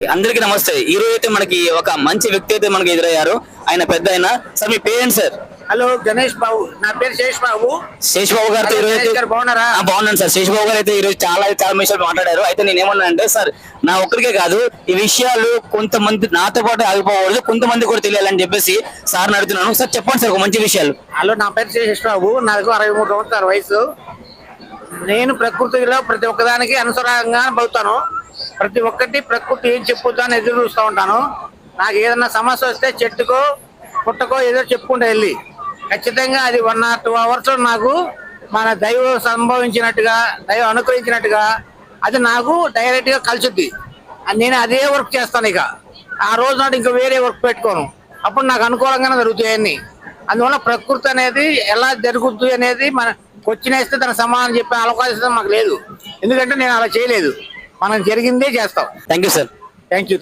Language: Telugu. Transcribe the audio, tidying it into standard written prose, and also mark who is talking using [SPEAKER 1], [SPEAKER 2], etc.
[SPEAKER 1] అందరికీ నమస్తే. ఈ రోజు అయితే మనకి ఒక మంచి వ్యక్తి అయితే మనకి ఎదురయ్యారు. ఆయన పెద్ద ఆయన. సార్ మీ పేరెంట్స్ సార్?
[SPEAKER 2] హలో గణేష్ బాబు, నా పేరు శేష్ బాబు.
[SPEAKER 1] శేష్ బాబు గారితో ఈ రోజు
[SPEAKER 2] బాగున్నారా?
[SPEAKER 1] బాగున్నాను సార్. శేష్ బాబు గారు అయితే ఈ రోజు చాలా విషయాలు మాట్లాడారు. అయితే నేను ఏమన్నా అంటే సార్, నా ఒక్కరికే కాదు ఈ విషయాలు కొంతమంది నాతో పాటు ఆగిపోకూడదు, కొంతమంది కూడా తెలియాలని చెప్పేసి సార్ అడుగుతున్నాను. సార్ చెప్పండి సార్ ఒక మంచి విషయాలు.
[SPEAKER 2] హలో, నా పేరు శేష్ బాబు. నాకు 63 సంవత్సరాల వయసు. నేను ప్రకృతిలో ప్రతి ఒక్కదానికి అనుసరంగా బతుకుతాను. ప్రతి ఒక్కటి ప్రకృతి ఏం చెప్పుద్దా అని ఎదురు చూస్తూ ఉంటాను. నాకు ఏదన్నా సమస్య వస్తే చెట్టుకో పుట్టకో ఏదో చెప్పుకుంటూ వెళ్ళి ఖచ్చితంగా అది 1 or 2 hours నాకు మన దైవం సంభవించినట్టుగా, దైవం అనుగ్రహించినట్టుగా అది నాకు డైరెక్ట్ గా కలుసుద్ది. నేను అదే వర్క్ చేస్తాను. ఇక ఆ రోజు నాడు ఇంకా వేరే వర్క్ పెట్టుకోను. అప్పుడు నాకు అనుకూలంగానే జరుగుతాయన్ని. అందువల్ల ప్రకృతి అనేది ఎలా జరుగుద్ది అనేది మన వచ్చినేస్తే తన సమాధానం చెప్పే అవకాశం మాకు లేదు. ఎందుకంటే నేను అలా చేయలేదు. మనం జరిగిందే చేస్తాం.
[SPEAKER 1] Thank you sir.
[SPEAKER 2] Thank you.